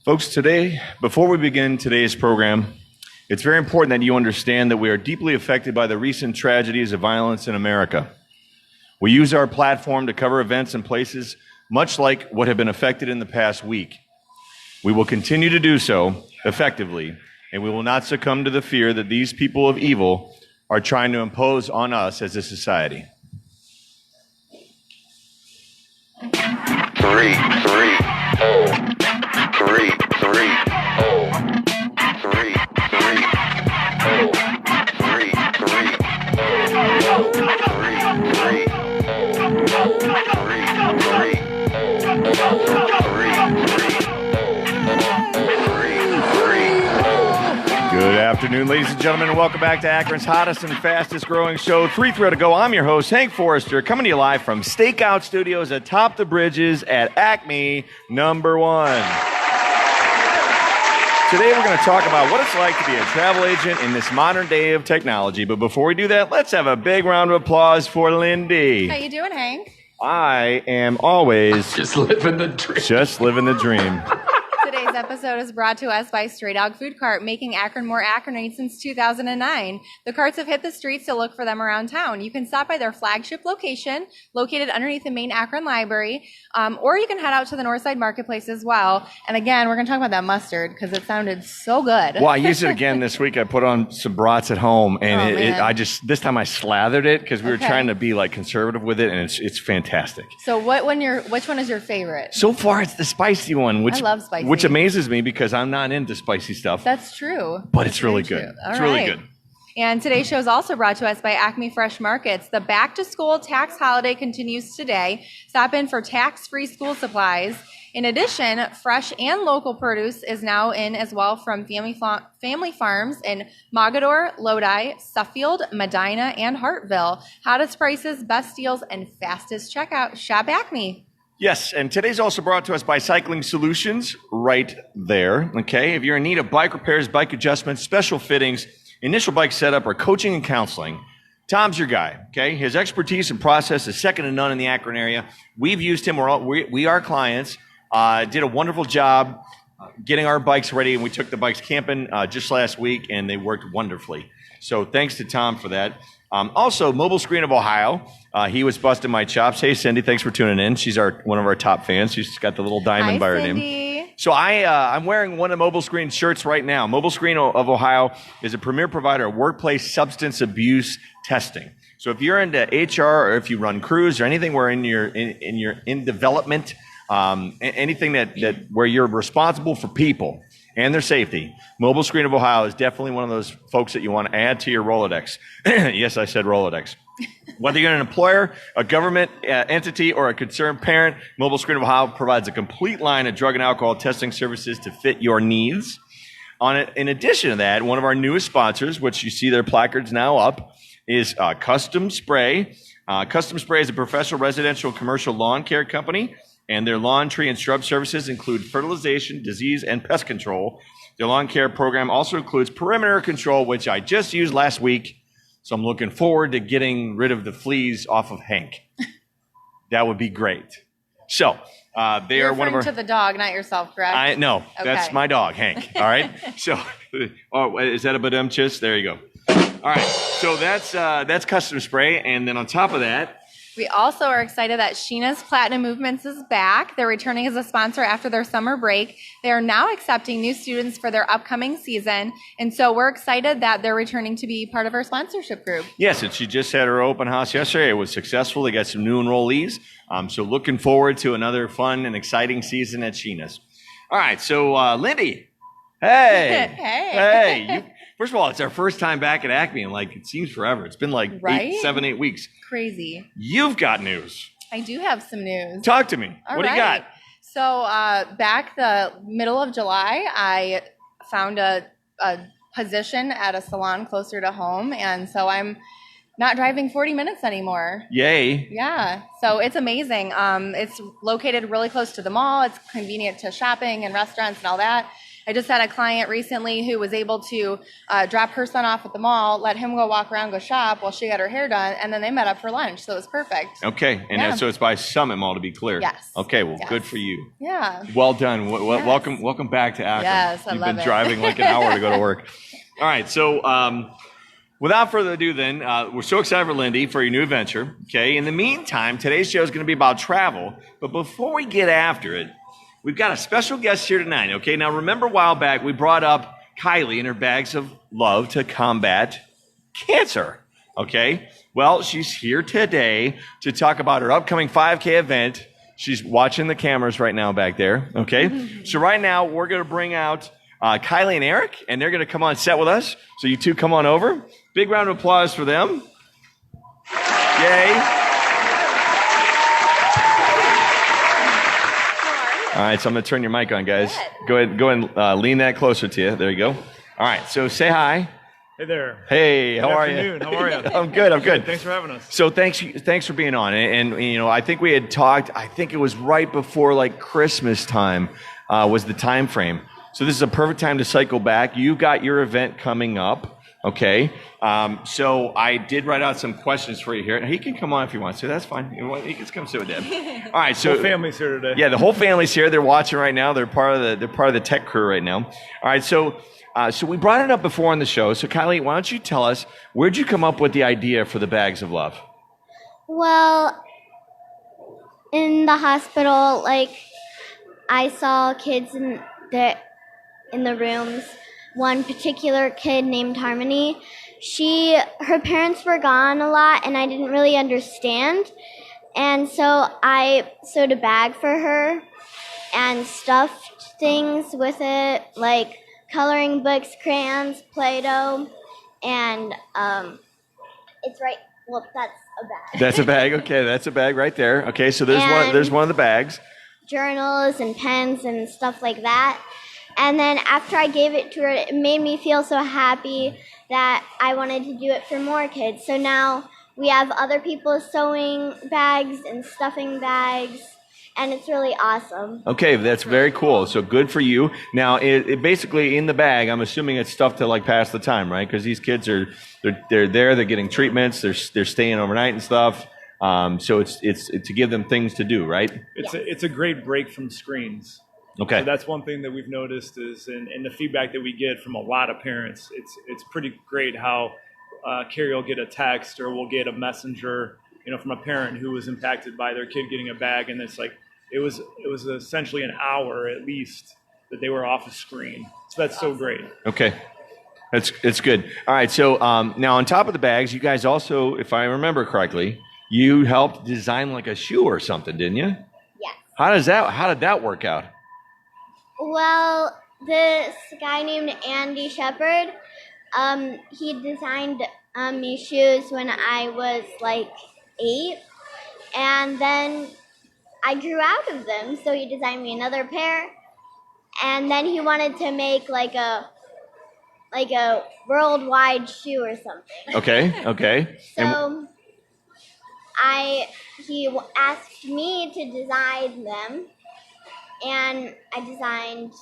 Folks, today, before we begin today's program, it's very important that you understand that we are deeply affected by the recent tragedies of violence in America. We use our platform to cover events and places much like what have been affected in the past week. We will continue to do so effectively, and we will not succumb to the fear that these people of evil are trying to impose on us as a society. 3, 3, oh. 3, 3, oh. 3, 3, oh. 3, 3, oh. 3, 3, Good afternoon, ladies and gentlemen, and welcome back to Akron's hottest and fastest growing show, 3 to Go. I'm your host, Hank Forrester, coming to you live from Stakeout Studios atop the bridges at Acme number 1. Today we're going to talk about what it's like to be a travel agent in this modern day of technology. But before we do that, let's have a big round of applause for Lindy. How you doing, Hank? I am always just living the dream. Just living the dream. Today's episode is brought to us by Stray Dog Food Cart, making Akron more Akronite since 2009. The carts have hit the streets, so look for them around town. You can stop by their flagship location, located underneath the main Akron Library, or you can head out to the Northside Marketplace as well. And again, we're going to talk about that mustard because it sounded so good. Well, I used it again this week. I put on some brats at home, and this time I slathered it because we were trying to be like conservative with it, and it's fantastic. So which one is your favorite? So far, it's the spicy one, I love spicy. Which amazes me because I'm not into spicy stuff. That's true. But it's really good. It's really good. And today's show is also brought to us by Acme Fresh Markets. The back-to-school tax holiday continues today. Stop in for tax-free school supplies. In addition, fresh and local produce is now in as well from family farms in Mogador, Lodi, Suffield, Medina, and Hartville. Hottest prices, best deals, and fastest checkout. Shop Acme. Yes, and today's also brought to us by Cycling Solutions right there, okay? If you're in need of bike repairs, bike adjustments, special fittings, initial bike setup, or coaching and counseling, Tom's your guy, okay? His expertise and process is second to none in the Akron area. We've used him. We are clients. Did a wonderful job getting our bikes ready, and we took the bikes camping just last week, and they worked wonderfully. So thanks to Tom for that. Also, Mobile Screen of Ohio. He was busting my chops. Hey, Cindy, thanks for tuning in. She's one of our top fans. She's got the little diamond by her name. So I'm wearing one of Mobile Screen's shirts right now. Mobile Screen of Ohio is a premier provider of workplace substance abuse testing. So if you're into HR or if you run crews or anything where in development, anything that where you're responsible for people and their safety, Mobile Screen of Ohio is definitely one of those folks that you want to add to your Rolodex. Yes, I said Rolodex. Whether you're an employer, a government entity, or a concerned parent, Mobile Screen of Ohio provides a complete line of drug and alcohol testing services to fit your needs. In addition to that, one of our newest sponsors, which you see their placards now up, is Custom Spray. Custom Spray is a professional residential and commercial lawn care company, and their lawn, tree, and shrub services include fertilization, disease, and pest control. Their lawn care program also includes perimeter control, which I just used last week. So I'm looking forward to getting rid of the fleas off of Hank. That would be great. So You're are one of our. To the dog, not yourself, correct? No, okay. That's my dog, Hank. All right. So, is that a badum-chis? There you go. All right. So that's Custom Spray, and then on top of that. We also are excited that Sheena's Platinum Movements is back. They're returning as a sponsor after their summer break. They are now accepting new students for their upcoming season. And so we're excited that they're returning to be part of our sponsorship group. Yes, and she just had her open house yesterday. It was successful. They got some new enrollees. So looking forward to another fun and exciting season at Sheena's. All right, so Lindy. Hey. Hey. First of all, it's our first time back at Acme, and it seems forever. It's been 8 weeks. Crazy. You've got news. I do have some news. Talk to me. What do you got? So back the middle of July, I found a position at a salon closer to home, and so I'm not driving 40 minutes anymore. Yay. Yeah. So it's amazing. It's located really close to the mall. It's convenient to shopping and restaurants and all that. I just had a client recently who was able to drop her son off at the mall, let him go walk around, go shop while she got her hair done, and then they met up for lunch. So it was perfect. Okay, and so it's by Summit Mall, to be clear. Yes. Okay, well, Yes. good for you. Yeah. Well done. Yes. Welcome back to Akron. Yes, I You've love been it. driving like an hour to go to work. All right, so without further ado, then we're so excited for Lindy for your new adventure. Okay, in the meantime, today's show is going to be about travel. But before we get after it, we've got a special guest here tonight. Okay, now remember a while back we brought up Kylie and her bags of love to combat cancer. Okay, well, she's here today to talk about her upcoming 5K event. She's watching the cameras right now back there. Okay, so right now we're going to bring out Kylie and Eric, and they're going to come on set with us. So you two come on over. Big round of applause for them. Yay. All right, so I'm going to turn your mic on, guys. Go ahead and lean that closer to you. There you go. All right, so say hi. Hey there. Hey, how are you? Good afternoon. How are you? I'm good. Thanks for having us. So thanks for being on. And you know, I think we had talked, I think it was right before like Christmas time was the time frame. So this is a perfect time to cycle back. You got your event coming up. Okay. So I did write out some questions for you here. He can come on if he wants to. That's fine. He can come sit with Deb. All right. So Whole family's here today. Yeah, the whole family's here. They're watching right now. They're part of the tech crew right now. All right. So we brought it up before on the show. So Kylie, why don't you tell us, where'd you come up with the idea for the bags of love? Well, in the hospital, like, I saw kids in the rooms. One particular kid named Harmony, her parents were gone a lot, and I didn't really understand. And so I sewed a bag for her and stuffed things with it, like coloring books, crayons, Play-Doh, and it's right. Well, that's a bag. That's a bag. Okay, that's a bag right there. Okay, so there's one of the bags. Journals and pens and stuff like that. And then after I gave it to her, it made me feel so happy that I wanted to do it for more kids. So now we have other people sewing bags and stuffing bags, and it's really awesome. Okay, that's very cool. So good for you. Now, it basically in the bag, I'm assuming it's stuff to like pass the time, right? Because these kids they're there, they're getting treatments, they're staying overnight and stuff. So it's to give them things to do, right? It's a great break from screens. Okay. So that's one thing that we've noticed is, and the feedback that we get from a lot of parents, it's pretty great how Carrie will get a text or we'll get a messenger, from a parent who was impacted by their kid getting a bag, and it's like it was essentially an hour at least that they were off a screen. So that's so great. Okay. It's good. All right. So now on top of the bags, you guys also, if I remember correctly, you helped design like a shoe or something, didn't you? Yes. How did that work out? Well, this guy named Andy Shepard, he designed me shoes when I was like 8, and then I grew out of them, so he designed me another pair, and then he wanted to make like a worldwide shoe or something. Okay. So he asked me to design them, and I designed,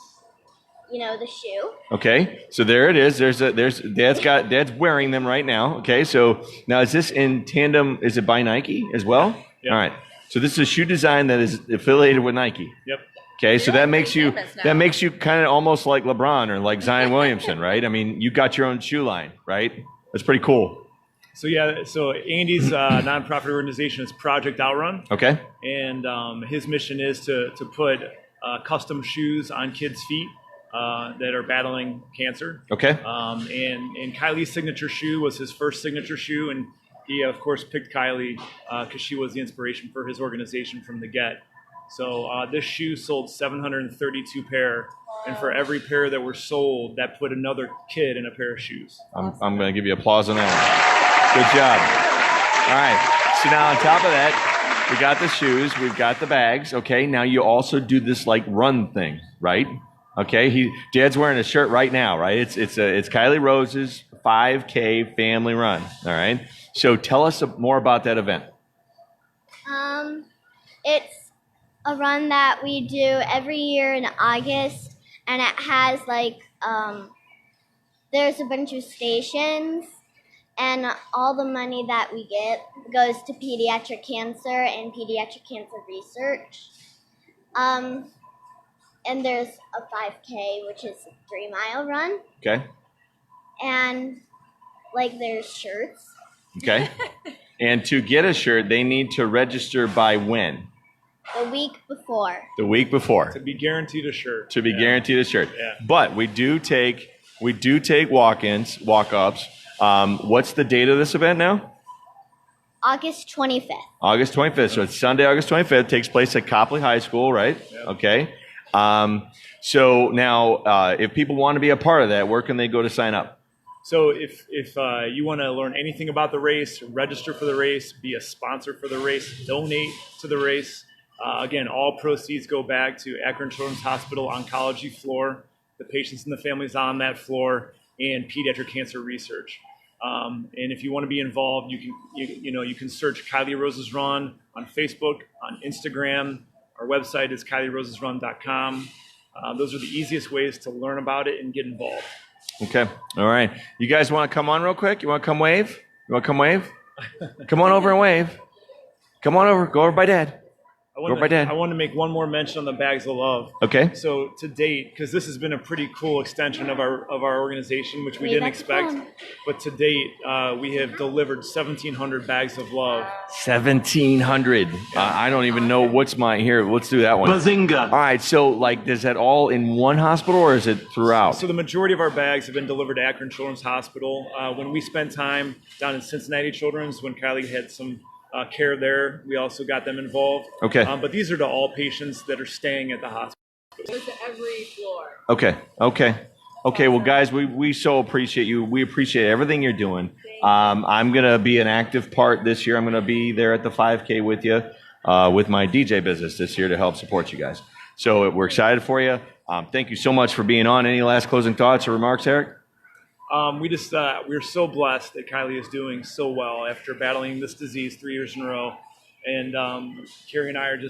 the shoe. Okay, so there it is. Dad's wearing them right now. Okay, so now is this in tandem? Is it by Nike as well? Yep. All right. So this is a shoe design that is affiliated with Nike. Yep. Okay, so You're that like makes you pretty famous now. kind of almost like LeBron or like Zion Williamson, right? I mean, you got your own shoe line, right? That's pretty cool. So Andy's nonprofit organization is Project Outrun. Okay. And his mission is to put custom shoes on kids' feet that are battling cancer. Okay. And Kylie's signature shoe was his first signature shoe, and he of course picked Kylie because she was the inspiration for his organization from the get. So this shoe sold 732 pair, and for every pair that were sold, that put another kid in a pair of shoes. I'm going to give you applause on that one. Good job. All right. So now on top of that, we got the shoes, we've got the bags. Okay. Now you also do this like run thing, right? Okay. Dad's wearing a shirt right now, right? It's Kylie Rose's 5K family run. All right. So tell us more about that event. It's a run that we do every year in August, and it has there's a bunch of stations, and all the money that we get goes to pediatric cancer and pediatric cancer research. And there's a 5K, which is a 3-mile run. Okay. And there's shirts. Okay. And to get a shirt, they need to register by when? The week before. The week before. To be guaranteed a shirt. To be guaranteed a shirt. Yeah. But we do take walk-ins, walk-ups. What's the date of this event now? August 25th. August 25th. So it's Sunday, August 25th. Takes place at Copley High School, right? Yep. Okay. So now, if people want to be a part of that, where can they go to sign up? So if you want to learn anything about the race, register for the race, be a sponsor for the race, donate to the race. Again, all proceeds go back to Akron Children's Hospital Oncology floor, the patients and the families on that floor, and pediatric cancer research. And if you want to be involved, you can search Kylie Rose's Run on Facebook, on Instagram. Our website is KylieRosesRun.com. Those are the easiest ways to learn about it and get involved. Okay. All right. You guys want to come on real quick? You want to come wave? You want to come wave? Come on over and wave. Come on over. Go over by Dad. I want to make one more mention on the Bags of Love. Okay. So to date, because this has been a pretty cool extension of our organization, which we didn't expect, but to date, we have delivered 1,700 bags of love. 1,700. I don't even know what's mine here. Let's do that one. Bazinga. All right. So, is that all in one hospital or is it throughout? So the majority of our bags have been delivered to Akron Children's Hospital. When we spent time down in Cincinnati Children's, when Kylie had some care there, we also got them involved. Okay. But these are to all patients that are staying at the hospital. Goes to every floor. Okay. Well, guys, we so appreciate you. We appreciate everything you're doing. I'm going to be an active part this year. I'm going to be there at the 5K with you with my DJ business this year to help support you guys. So we're excited for you. Thank you so much for being on. Any last closing thoughts or remarks, Eric? We're so blessed that Kylie is doing so well after battling this disease 3 years in a row. And Carrie and I are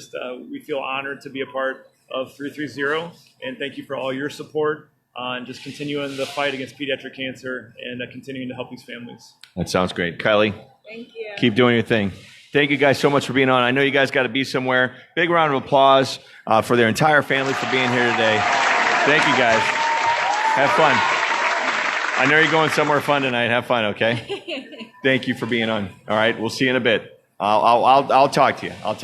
we feel honored to be a part of 330. And thank you for all your support and just continuing the fight against pediatric cancer and continuing to help these families. That sounds great. Kylie, Thank you. keep doing your thing. Thank you guys so much for being on. I know you guys got to be somewhere. Big round of applause for their entire family for being here today. Thank you guys. Have fun. I know you're going somewhere fun tonight. Have fun, okay? Thank you for being on. All right, we'll see you in a bit. I'll talk to you. All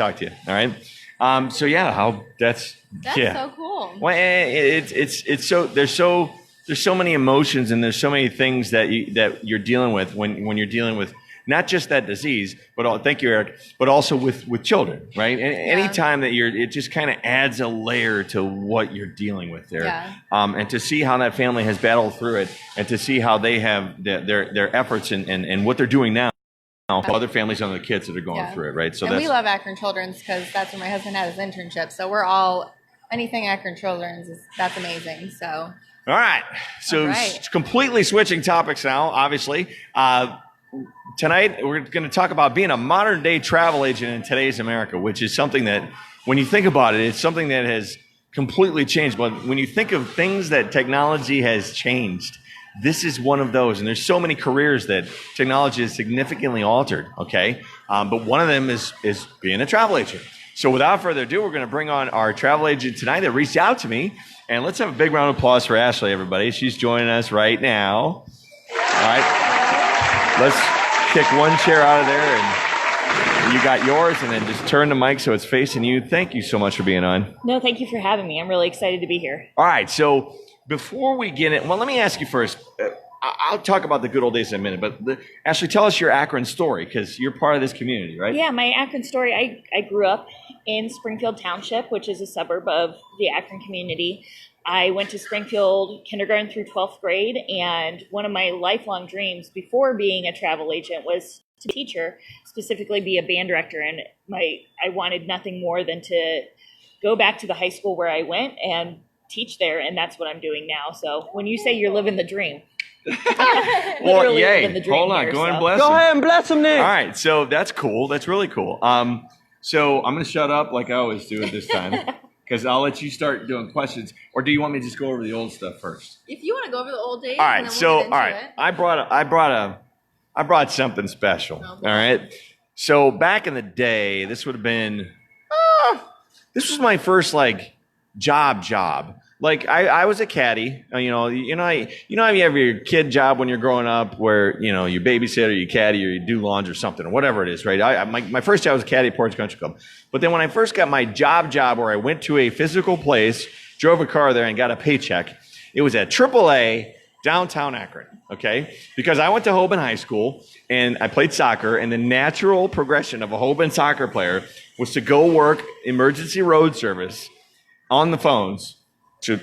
right. That's so cool. Well, it's so there's so many emotions and there's so many things that you're dealing with when you're dealing with not just that disease, but thank you, Eric, but also with children, right? And anytime that it just kind of adds a layer to what you're dealing with there. Yeah. And to see how that family has battled through it and to see how they have their efforts and what they're doing now. Other families and other kids that are going through it, right? So we love Akron Children's because that's where my husband had his internship. So we're all, anything Akron Children's, that's amazing. So. All right. So completely switching topics now, obviously. Tonight, we're going to talk about being a modern day travel agent in today's America, which is something that, when you think about it, it's something that has completely changed. But when you think of things that technology has changed, this is one of those. And there's so many careers that technology has significantly altered, okay? But one of them is being a travel agent. So without further ado, we're going to bring on our travel agent tonight that reached out to me. And let's have a big round of applause for Ashley, everybody. She's joining us right now. All right. Let's kick one chair out of there, and you got yours, and then just turn the mic so it's facing you. Thank you so much for being on. No, thank you for having me. I'm really excited to be here. All right, so before we get in, well, let me ask you first. I'll talk about the good old days in a minute, but Ashley, tell us your Akron story, because you're part of this community, right? Yeah, my Akron story, I grew up in Springfield Township, which is a suburb of the Akron community. I went to Springfield kindergarten through 12th grade, and one of my lifelong dreams before being a travel agent was to be a teacher, specifically be a band director. And I wanted nothing more than to go back to the high school where I went and teach there, and that's what I'm doing now. So when you say you're living the dream, well, yay. Living the dream. Hold on, here, go so. and bless Go him. ahead and bless him, Nick. All right, so that's cool. That's really cool. So I'm going to shut up like I always do at this time. Because I'll let you start doing questions. Or do you want me to just go over the old stuff first? If you want to go over the old days, All and right. then So, we'll all get into right. it. I brought something special. Oh, All boy. right. So back in the day, this would have been, this was my first like job. Like I was a caddy. How you have your kid job when you're growing up, where you babysit or you caddy or you do lawns or something or whatever it is, right? My first job was caddy at Portage Country Club, but then when I first got my job where I went to a physical place, drove a car there, and got a paycheck, it was at AAA downtown Akron. Okay, because I went to Hoban High School and I played soccer, and the natural progression of a Hoban soccer player was to go work emergency road service on the phones to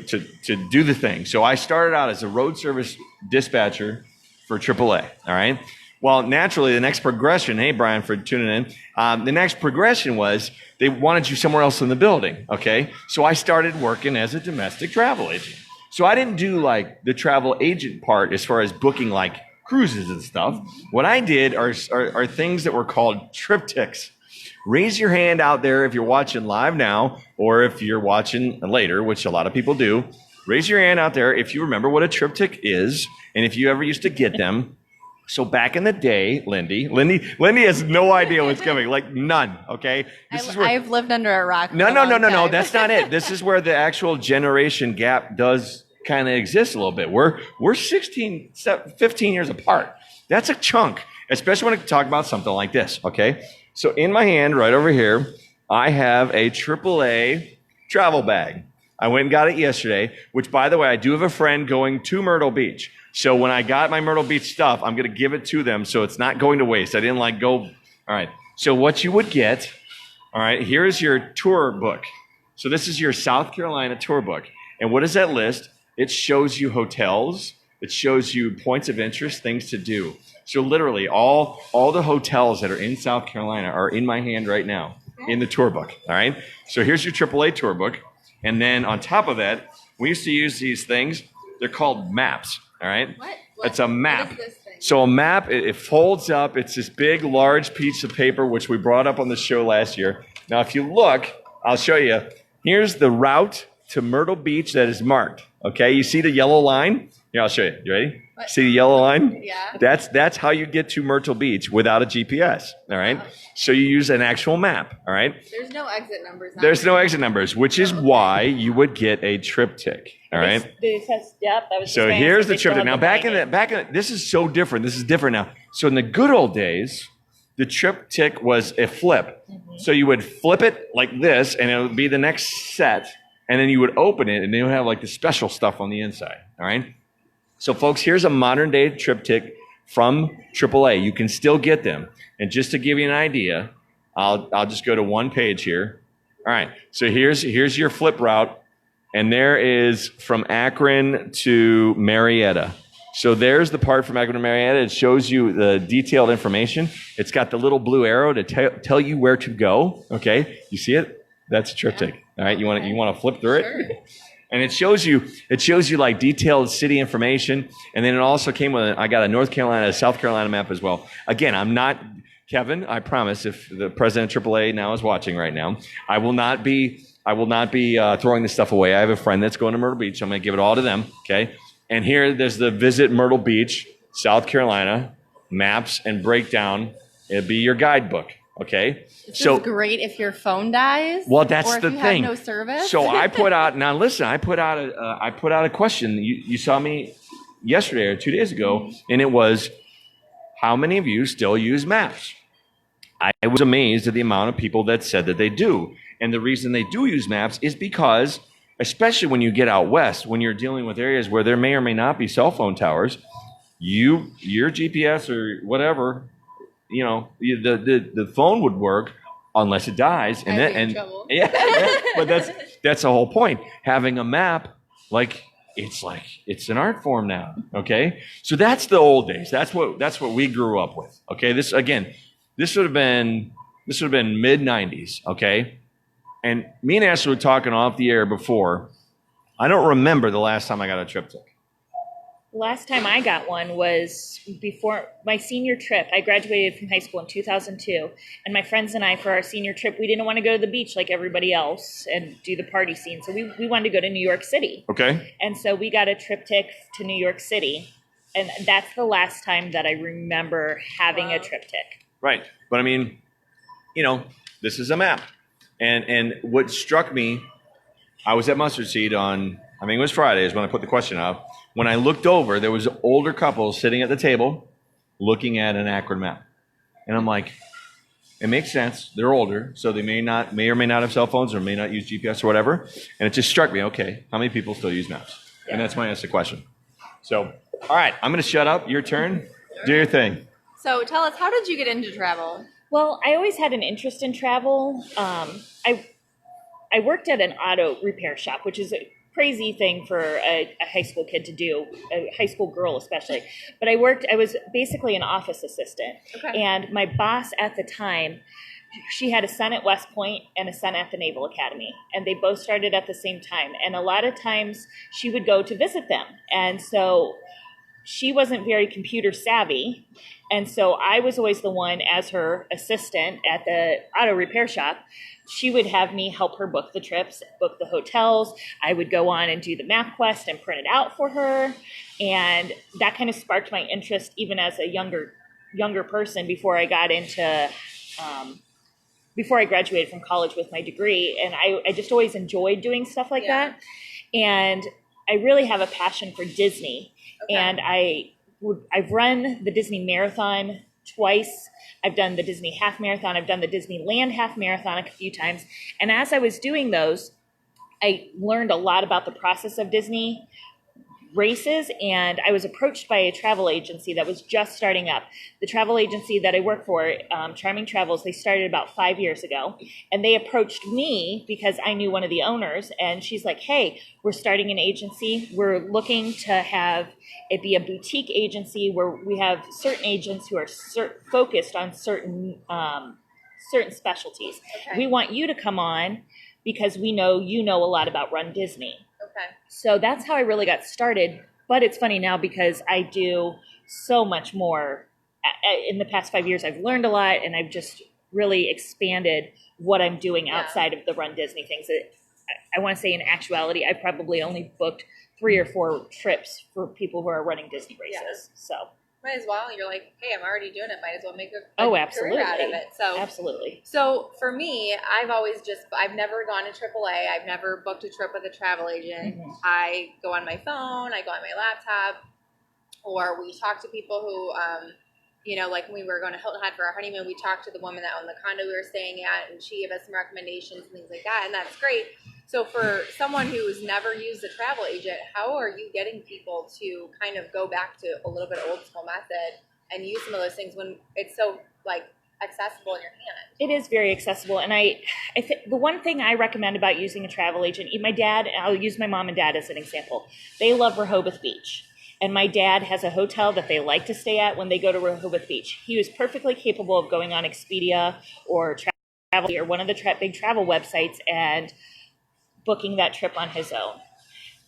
do the thing. So I started out as a road service dispatcher for AAA. All right. Well, naturally, the next progression. Hey, Brian, for tuning in. The next progression was they wanted you somewhere else in the building. Okay. So I started working as a domestic travel agent. So I didn't do like the travel agent part as far as booking like cruises and stuff. What I did are things that were called triptychs. Raise your hand out there if you're watching live now, or if you're watching later, which a lot of people do. Raise your hand out there if you remember what a triptych is, and if you ever used to get them. So back in the day, Lindy has no idea what's coming, like none. Okay, I've lived under a rock. For No. a long time. That's not it. This is where the actual generation gap does kind of exist a little bit. We're 15 years apart. That's a chunk, especially when I talk about something like this. Okay. So in my hand, right over here, I have a AAA travel bag. I went and got it yesterday, which, by the way, I do have a friend going to Myrtle Beach. So when I got my Myrtle Beach stuff, I'm going to give it to them so it's not going to waste. I didn't go. All right. So what you would get, all right, here's your tour book. So this is your South Carolina tour book. And what does that list? It shows you hotels. It shows you points of interest, things to do. So literally all the hotels that are in South Carolina are in my hand right now in the tour book. All right. So here's your AAA tour book. And then on top of that, we used to use these things. They're called maps. All right. What? It's a map. What is this thing? So a map, it folds up. It's this big, large piece of paper, which we brought up on the show last year. Now, if you look, I'll show you. Here's the route to Myrtle Beach that is marked. Okay. You see the yellow line? Here, I'll show you. You ready? What? See the yellow line? Yeah. That's how you get to Myrtle Beach without a GPS. All right. So you use an actual map. All right. There's no exit numbers. There's no exit numbers, which is why you would get a triptych. All right. Yep, that was So here's the triptych. Now back in this is so different. This is different now. So in the good old days, the triptych was a flip. Mm-hmm. So you would flip it like this, and it would be the next set, and then you would open it, and then you would have like the special stuff on the inside. All right. So folks, here's a modern day triptych from AAA. You can still get them. And just to give you an idea, I'll just go to one page here. All right. So here's your flip route. And there is from Akron to Marietta. So there's the part from Akron to Marietta. It shows you the detailed information. It's got the little blue arrow to tell you where to go. Okay. You see it? That's a triptych. All right. You want to flip through it? Sure. And it shows you like detailed city information. And then it also came with, I got a North Carolina, a South Carolina map as well. Again, I'm not, Kevin, I promise, if the president of AAA now is watching right now, I will not be throwing this stuff away. I have a friend that's going to Myrtle Beach. I'm going to give it all to them. Okay. And here there's the Visit Myrtle Beach, South Carolina maps and breakdown. It'll be your guidebook. Okay. This is great if your phone dies. Well, that's or the if you thing. have no service. So I put out, now listen, I put out a question. You saw me yesterday or 2 days ago, and it was, how many of you still use maps? I was amazed at the amount of people that said that they do. And the reason they do use maps is because, especially when you get out west, when you're dealing with areas where there may or may not be cell phone towers, your GPS or whatever, the phone would work unless it dies, Trouble. but that's the whole point. Having a map, it's an art form now. Okay, so that's the old days. That's what we grew up with. Okay, this would have been mid '90s. Okay, and me and Ashley were talking off the air before. I don't remember the last time I got a triptych. Last time I got one was before my senior trip. I graduated from high school in 2002, and my friends and I, for our senior trip, we didn't want to go to the beach like everybody else and do the party scene. So we wanted to go to New York City. Okay. And so we got a triptych to New York City. And that's the last time that I remember having a triptych. Right. But I mean, this is a map. And what struck me, I was at Mustard Seed on, I think it was Friday is when I put the question up. When I looked over, there was older couples sitting at the table looking at an Akron map. And I'm like, it makes sense. They're older, so they may or may not have cell phones or may not use GPS or whatever. And it just struck me, okay, how many people still use maps? And that's why I asked the question. So, all right, I'm going to shut up. Your turn. Do your thing. So tell us, how did you get into travel? Well, I always had an interest in travel. I worked at an auto repair shop, which is a crazy thing for a high school kid to do, a high school girl especially. But I was basically an office assistant. Okay. And my boss at the time, she had a son at West Point and a son at the Naval Academy. And they both started at the same time. And a lot of times she would go to visit them. And so she wasn't very computer savvy. And so I was always the one, as her assistant at the auto repair shop, she would have me help her book the trips, book the hotels. I would go on and do the MapQuest and print it out for her. And that kind of sparked my interest even as a younger person before I got into, before I graduated from college with my degree. And I just always enjoyed doing stuff like that. And I really have a passion for Disney. Okay. And I've run the Disney Marathon twice. I've done the Disney Half Marathon. I've done the Disneyland Half Marathon a few times. And as I was doing those, I learned a lot about the process of Disney races. And I was approached by a travel agency that was just starting up. The travel agency that I work for, Charming Travels, they started about 5 years ago. And they approached me because I knew one of the owners. And she's like, hey, we're starting an agency. We're looking to have it be a boutique agency where we have certain agents who are focused on certain specialties. Okay. We want you to come on because we know you know a lot about Run Disney. Okay. So that's how I really got started. But it's funny now because I do so much more. In the past 5 years, I've learned a lot, and I've just really expanded what I'm doing outside of the Run Disney things. I want to say in actuality, I probably only booked 3 or 4 trips for people who are running Disney races. Yeah. So might as well. You're like, hey, I'm already doing it. Might as well make a absolutely. career out of it. So absolutely. So for me, I've never gone to AAA. I've never booked a trip with a travel agent. Mm-hmm. I go on my phone. I go on my laptop, or we talk to people who, like when we were going to Hilton Head for our honeymoon, we talked to the woman that owned the condo we were staying at, and she gave us some recommendations and things like that, and that's great. So for someone who's never used a travel agent, how are you getting people to kind of go back to a little bit old school method and use some of those things when it's so accessible in your hand? It is very accessible. And I think the one thing I recommend about using a travel agent, my dad, I'll use my mom and dad as an example. They love Rehoboth Beach. And my dad has a hotel that they like to stay at when they go to Rehoboth Beach. He was perfectly capable of going on Expedia or Travel or one of the big travel websites and booking that trip on his own.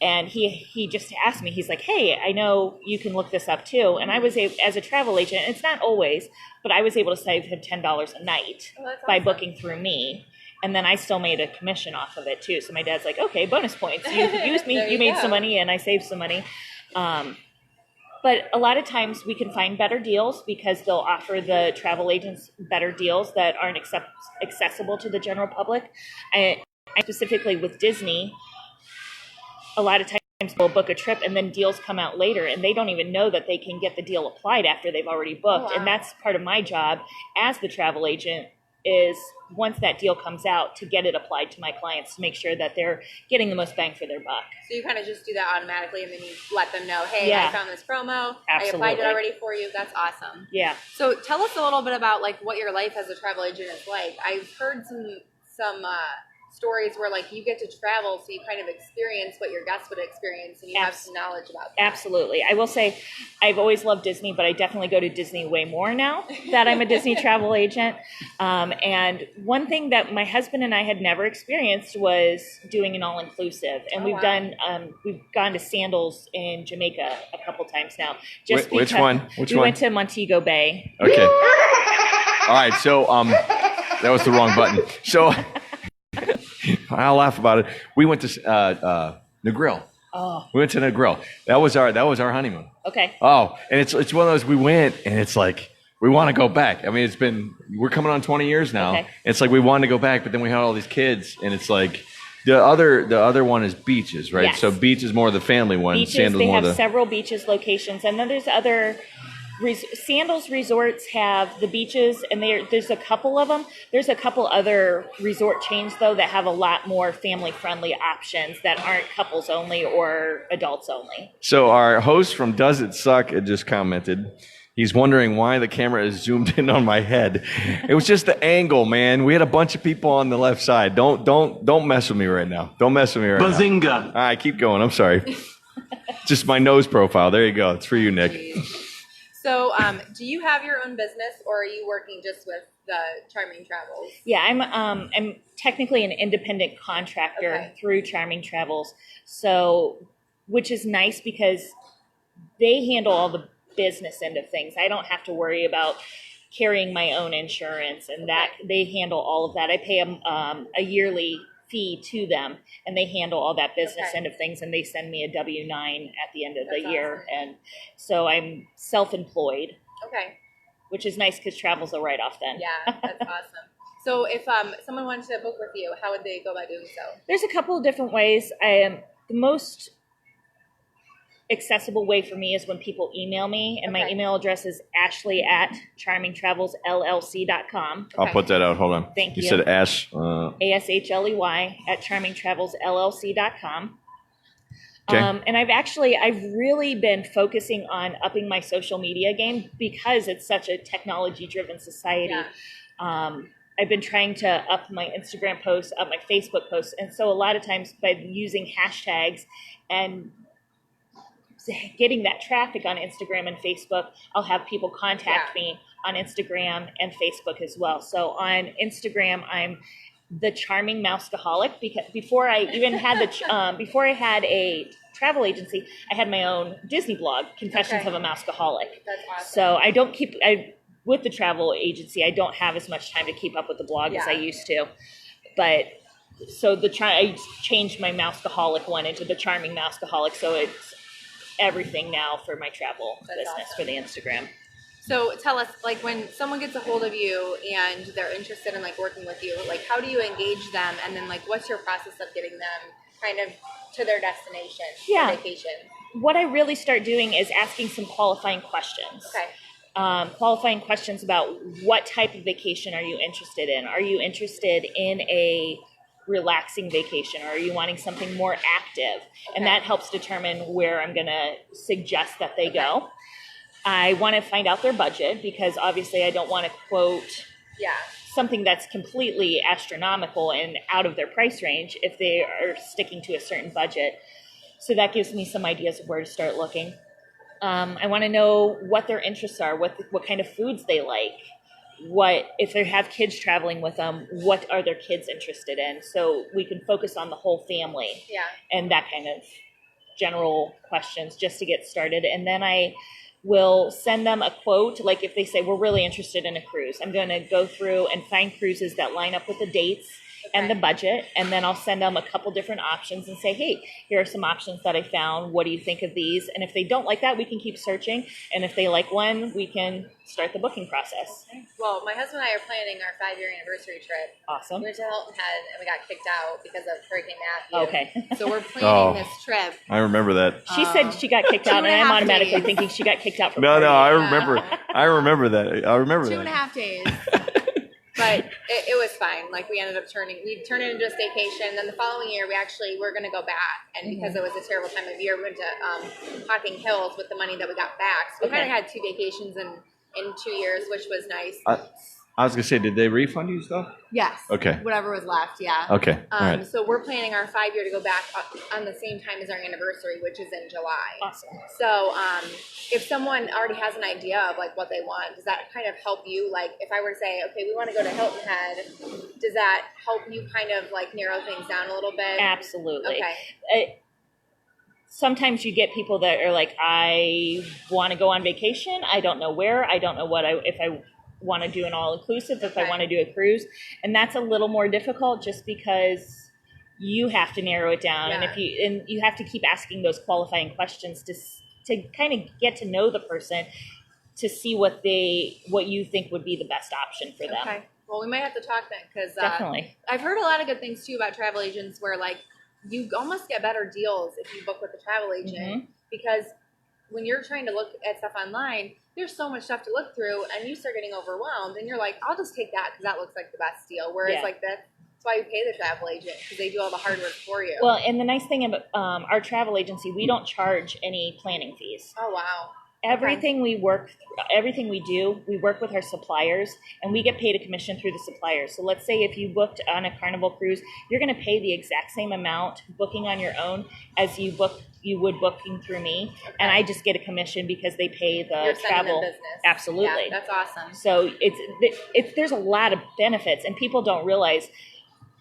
And he just asked me, he's like, hey, I know you can look this up too. And I was able, as a travel agent, it's not always, but I was able to save him $10 a night by booking through me. And then I still made a commission off of it too. So my dad's like, okay, bonus points. You used me, you made some money and I saved some money. But a lot of times we can find better deals because they'll offer the travel agents better deals that aren't accessible to the general public. I specifically with Disney, a lot of times we'll book a trip and then deals come out later and they don't even know that they can get the deal applied after they've already booked. Oh, wow. And that's part of my job as the travel agent is once that deal comes out to get it applied to my clients to make sure that they're getting the most bang for their buck. So you kind of just do that automatically and then you let them know, hey, I found this promo. Absolutely. I applied it already for you. That's awesome. Yeah. So tell us a little bit about what your life as a travel agent is like. I've heard some stories where like you get to travel, so you kind of experience what your guests would experience, and you have some knowledge about that. Absolutely. I will say I've always loved Disney, but I definitely go to Disney way more now that I'm a Disney travel agent. And one thing that my husband and I had never experienced was doing an all-inclusive. And we've gone to Sandals in Jamaica a couple times now. Which one? We went to Montego Bay. Okay. All right. So that was the wrong button. So I'll laugh about it. We went to Negril. Oh. We went to Negril. That was our honeymoon. Okay. Oh, and it's one of those we went and it's like we want to go back. I mean, we're coming on 20 years now. Okay. It's like we wanted to go back, but then we had all these kids, and it's like the other one is beaches, right? Yes. So beach is more the family one. Beaches. Sandals They more have the several beaches locations, and then there's other. Sandals resorts have the beaches, and there's a couple of them. There's a couple other resort chains, though, that have a lot more family-friendly options that aren't couples only or adults only. So our host from Does It Suck had just commented. He's wondering why the camera is zoomed in on my head. It was just the angle, man. We had a bunch of people on the left side. Don't mess with me right now. Don't mess with me right now. Bazinga. All right, keep going. I'm sorry. Just my nose profile. There you go. It's for you, Nick. Jeez. So, do you have your own business, or are you working just with the Charming Travels? Yeah, I'm technically an independent contractor through Charming Travels, so which is nice because they handle all the business end of things. I don't have to worry about carrying my own insurance, and that they handle all of that. I pay a yearly fee to them, and they handle all that business end of things, and they send me a W-9 at the end of the year. Awesome. And so I'm self-employed, Okay. which is nice because travel's a write-off then. Yeah, that's awesome. So, if someone wanted to book with you, how would they go about doing so? There's a couple of different ways. The most accessible way for me is when people email me, and my email address is ashley@charmingtravelsllc.com. I'll put that out. Hold on. Thank you. You said Ash. ASHLEY at charmingtravelsllc.com. Okay. And I've really been focusing on upping my social media game because it's such a technology-driven society. Yeah. I've been trying to up my Instagram posts, up my Facebook posts, and so a lot of times by using hashtags and getting that traffic on Instagram and Facebook, I'll have people contact me on Instagram and Facebook as well. So on Instagram, I'm the Charming Mouseaholic, because before I even had before I had a travel agency, I had my own Disney blog, Confessions of a Mouseaholic. That's awesome. So I don't with the travel agency, I don't have as much time to keep up with the blog as I used to. But so I changed my Mouseaholic one into the Charming Mouseaholic, so it's everything now for my travel business for the Instagram. So tell us, like, when someone gets a hold of you and they're interested in like working with you, like, how do you engage them, and then like what's your process of getting them kind of to their destination for vacation? What I really start doing is asking some qualifying questions. Okay. Qualifying questions about what type of vacation are you interested in? Are you interested in a relaxing vacation, or are you wanting something more active? And that helps determine where I'm going to suggest that they go. I want to find out their budget, because obviously I don't want to quote something that's completely astronomical and out of their price range if they are sticking to a certain budget. So that gives me some ideas of where to start looking. I want to know what their interests are, what kind of foods they like. What if they have kids traveling with them, what are their kids interested in, so we can focus on the whole family and that kind of general questions just to get started. And then I will send them a quote. Like if they say we're really interested in a cruise, I'm going to go through and find cruises that line up with the dates and the budget, and then I'll send them a couple different options and say, hey, here are some options that I found. What do you think of these? And if they don't like that, we can keep searching. And if they like one, we can start the booking process. Well, my husband and I are planning our 5-year anniversary trip. Awesome. We went to Hilton Head and we got kicked out because of Hurricane Matthew. Okay. So we're planning this trip. I remember that. She said she got kicked out, and I'm 2.5 automatically days. thinking she got kicked out from No, I partying. remember. I remember that. I remember 2.5 that. days. But it was fine. Like we turned it into a staycation. Then the following year, we're going to go back. And because it was a terrible time of year, we went to Hocking Hills with the money that we got back. So we kind of had 2 vacations in 2 years, which was nice. I was gonna say, did they refund you stuff? Yes. Okay. Whatever was left, yeah. Okay. All right. So we're planning our 5-year to go back on the same time as our anniversary, which is in July. Awesome. So if someone already has an idea of like what they want, does that kind of help you? Like if I were to say, okay, we want to go to Hilton Head, does that help you kind of like narrow things down a little bit? Absolutely. Okay. Sometimes you get people that are like, I want to go on vacation. I don't know where. I don't know if I want to do an all-inclusive, if I want to do a cruise. And that's a little more difficult just because you have to narrow it down. Yeah. And you have to keep asking those qualifying questions to kind of get to know the person, to see what you think would be the best option for them. Okay. Well, we might have to talk then because Definitely. I've heard a lot of good things too about travel agents where like you almost get better deals if you book with a travel agent because when you're trying to look at stuff online, there's so much stuff to look through and you start getting overwhelmed and you're like, I'll just take that because that looks like the best deal. Whereas like that's why you pay the travel agent because they do all the hard work for you. Well, and the nice thing about our travel agency, we don't charge any planning fees. Oh, wow. Everything we do, we work with our suppliers, and we get paid a commission through the suppliers. So let's say if you booked on a Carnival cruise, you're going to pay the exact same amount booking on your own as you would booking through me, and I just get a commission because they pay the travel. Business. Absolutely, yeah, that's awesome. So there's a lot of benefits, and people don't realize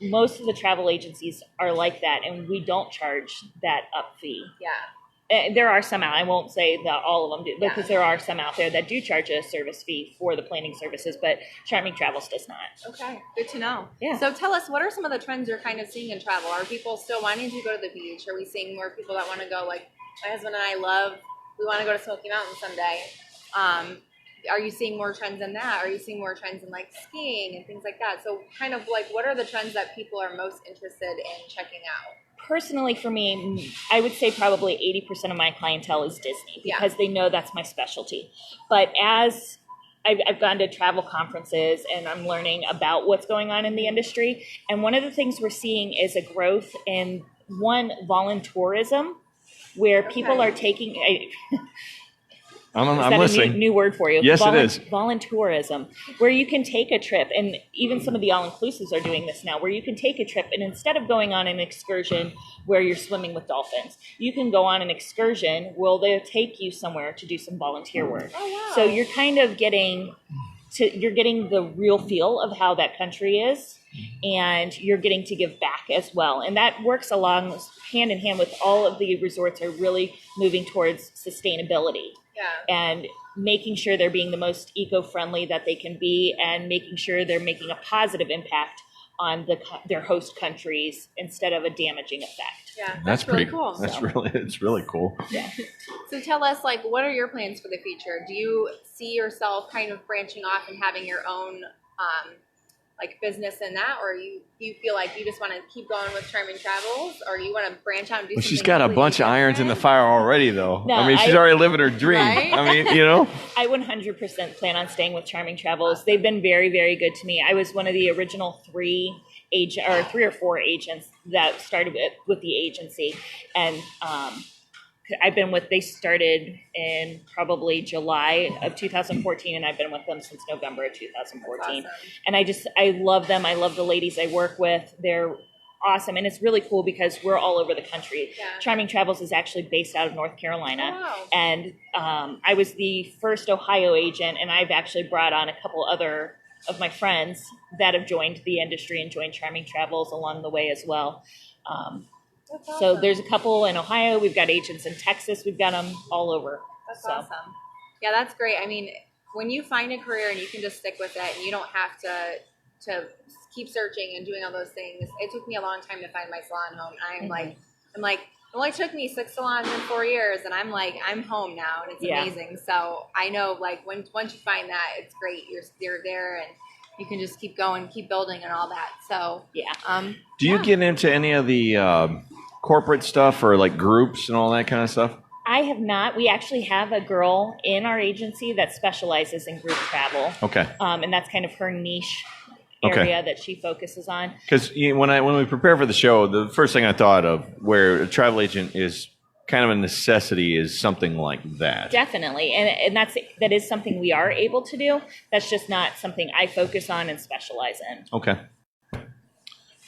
most of the travel agencies are like that, and we don't charge that up fee. Yeah. There are some out. I won't say that all of them do, because there are some out there that do charge a service fee for the planning services, but Charming Travels does not. Okay, good to know. Yeah. So tell us, what are some of the trends you're kind of seeing in travel? Are people still wanting to go to the beach? Are we seeing more people that want to go, like my husband and I we want to go to Smoky Mountain someday. Are you seeing more trends in that? Are you seeing more trends in like skiing and things like that? So kind of like what are the trends that people are most interested in checking out? Personally, for me, I would say probably 80% of my clientele is Disney because they know that's my specialty. But as I've gone to travel conferences and I'm learning about what's going on in the industry, and one of the things we're seeing is a growth in voluntourism, where people are taking I'm listening. A new word for you? Yes, it is. Voluntourism, where you can take a trip, and even some of the all-inclusives are doing this now, where you can take a trip, and instead of going on an excursion where you're swimming with dolphins, you can go on an excursion where they'll take you somewhere to do some volunteer work. Oh, wow. So you're kind of getting the real feel of how that country is, and you're getting to give back as well. And that works along hand in hand with all of the resorts are really moving towards sustainability. Yeah. And making sure they're being the most eco-friendly that they can be, and making sure they're making a positive impact on their host countries instead of a damaging effect. Yeah, that's really pretty cool. It's really cool. Yeah. So tell us, like, what are your plans for the future? Do you see yourself kind of branching off and having your own like business in that, or you feel like you just want to keep going with Charming Travels, or you want to branch out and do something? She's got a bunch of irons in the fire already, though. No, I mean, she's already living her dream. Right? I mean, you know. I 100% plan on staying with Charming Travels. They've been very, very good to me. I was one of the original three or four agents that started with the agency, and they started in probably July of 2014, and I've been with them since November of 2014. Awesome. And I love them. I love the ladies I work with. They're awesome. And it's really cool because we're all over the country. Yeah. Charming Travels is actually based out of North Carolina. Oh, wow. And I was the first Ohio agent, and I've actually brought on a couple other of my friends that have joined the industry and joined Charming Travels along the way as well. Awesome. So there's a couple in Ohio. We've got agents in Texas. We've got them all over. That's awesome. Yeah, that's great. I mean, when you find a career and you can just stick with it and you don't have to keep searching and doing all those things. It took me a long time to find my salon home. I'm like, it only took me 6 salons in 4 years, and I'm home now, and it's amazing. So I know, like, once you find that, it's great. You're there, and you can just keep going, keep building, and all that. So yeah. Do you get into any of the corporate stuff or like groups and all that kind of stuff? I have not. We actually have a girl in our agency that specializes in group travel. Okay. And that's kind of her niche area that she focuses on. Because when we prepare for the show, the first thing I thought of where a travel agent is kind of a necessity is something like that. Definitely, and that is something we are able to do. That's just not something I focus on and specialize in. Okay.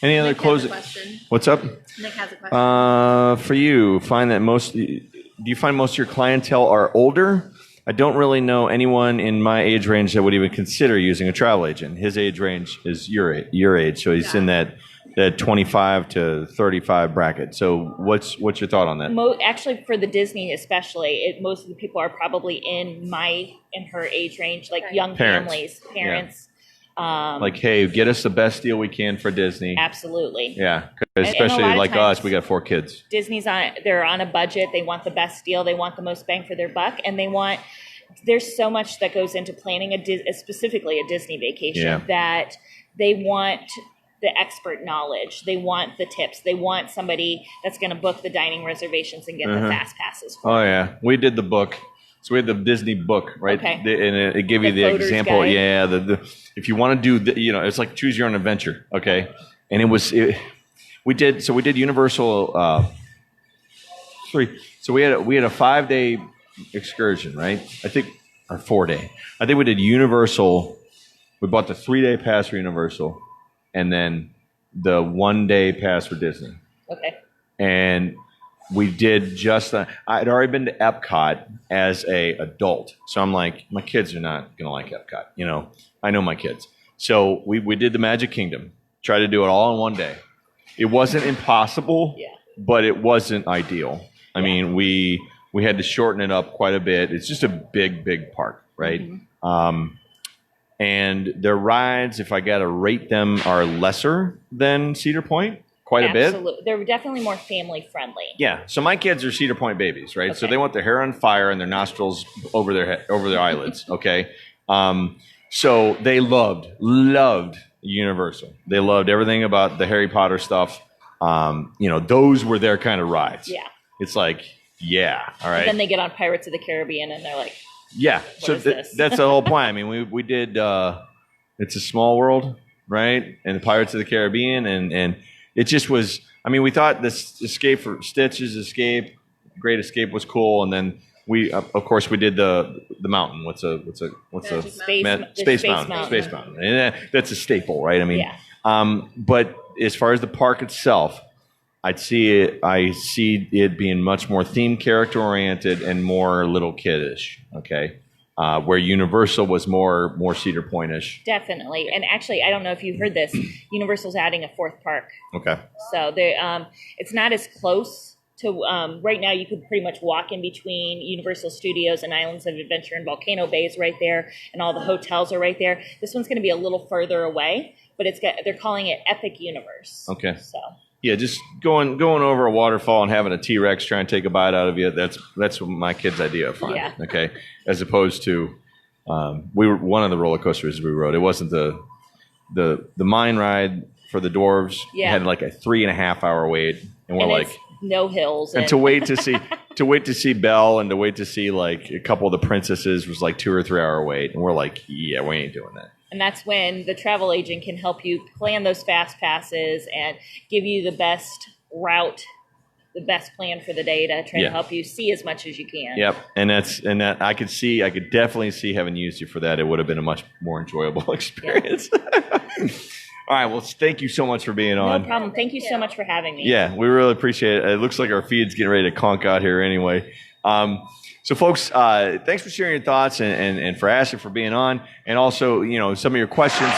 Any other Nick has a closing? question. What's up? Nick has a question. For you, do you find most of your clientele are older? I don't really know anyone in my age range that would even consider using a travel agent. His age range is your age, so he's in that 25 to 35 bracket. So what's your thought on that? Actually, for the Disney especially, most of the people are probably in her age range, like young Parents. families, parents. Like, hey, get us the best deal we can for Disney. Absolutely. Yeah, And especially a lot of like times- us, we got 4 kids. They're on a budget. They want the best deal. They want the most bang for their buck, and there's so much that goes into planning specifically a Disney vacation that they want the expert knowledge. They want the tips. They want somebody that's going to book the dining reservations and get the fast passes. Oh yeah, we did the book. So we had the Disney book, right? Okay. And it gave you The the floater's example. guide. Yeah, if you want to do, it's like choose your own adventure. Okay, and we did Universal 3. So we had a 5-day excursion, right? I think, or 4-day. I think we did Universal. We bought the 3-day pass for Universal, and then the 1-day pass for Disney. Okay. And we did just that. I'd already been to Epcot as a adult, so I'm like, my kids are not gonna like Epcot. I know my kids. So we did the Magic Kingdom. Tried to do it all in 1 day. It wasn't impossible, but it wasn't ideal. I mean, we had to shorten it up quite a bit. It's just a big park, right? Mm-hmm. And their rides, if I got to rate them, are lesser than Cedar Point. Quite a bit. Absolutely. They're definitely more family friendly. Yeah. So my kids are Cedar Point babies, right? So Okay. they want their hair on fire and their nostrils over their eyelids. Okay. So they loved Universal. They loved everything about the Harry Potter stuff. Those were their kind of rides. Yeah. It's like, yeah, all right. And then they get on Pirates of the Caribbean and they're like, Yeah, so is this? that's the whole point. I mean, we did It's a Small World, right? And the Pirates of the Caribbean, and it just was. I mean, we thought this Escape for Stitch's Escape, Great Escape was cool, and then we, of course, we did the mountain. What's a Space Mountain? Space Mountain, and that's a staple, right? I mean, Yeah. But as far as the park itself, I see it being much more theme character oriented and more little kiddish. Okay, where Universal was more Cedar Point-ish. Definitely. And actually, I don't know if you heard this, Universal's adding a 4th park. Okay. So it's not as close to, right now you could pretty much walk in between Universal Studios and Islands of Adventure, and Volcano Bay is right there, and all the hotels are right there. This one's going to be a little further away, but they're calling it Epic Universe. Okay. So Yeah, just going over a waterfall and having a T-Rex try and take a bite out of you. That's my kid's idea of fun. Yeah. Okay, as opposed to we were one of the roller coasters we rode. It wasn't the mine ride for the dwarves. Yeah. It had like a 3.5 hour wait, and we're and like, it's no hills. and to wait to see Belle and to wait to see like a couple of the princesses was like 2 or 3 hour wait, and we're like, yeah, we ain't doing that. And that's when the travel agent can help you plan those fast passes and give you the best route, the best plan for the day to try to help you see as much as you can. Yep, and that I could definitely see, having used you for that, it would have been a much more enjoyable experience. All right, well, thank you so much for being on. No problem. Thank you so much for having me. Yeah, we really appreciate it. It looks like our feed's getting ready to conk out here anyway. So, folks, thanks for sharing your thoughts and for Ashley for being on, and also, some of your questions.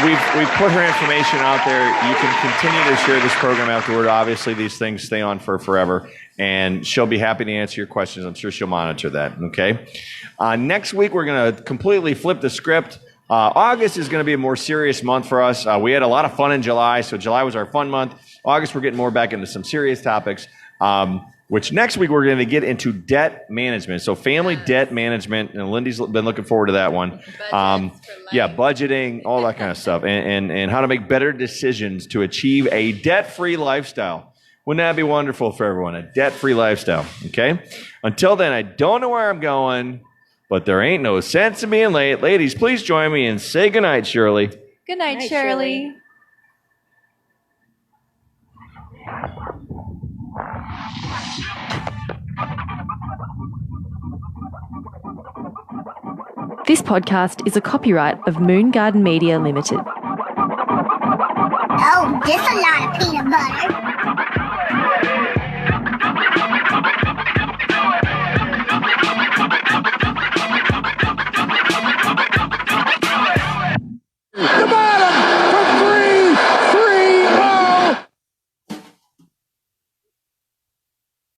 We've put her information out there. You can continue to share this program afterward. Obviously, these things stay on for forever, and she'll be happy to answer your questions. I'm sure she'll monitor that. Okay. Next week, we're going to completely flip the script. August is going to be a more serious month for us. We had a lot of fun in July, so July was our fun month. August, we're getting more back into some serious topics, which next week we're going to get into debt management. So family debt management, and Lindy's been looking forward to that one. Budgeting, all that kind of stuff, and how to make better decisions to achieve a debt-free lifestyle. Wouldn't that be wonderful for everyone? A debt-free lifestyle, okay? Until then, I don't know where I'm going, but there ain't no sense in being late. Ladies, please join me and say goodnight, Shirley. Good night, Night, Shirley. Shirley. This podcast is a copyright of Moon Garden Media Limited. Oh, just a lot of peanut butter.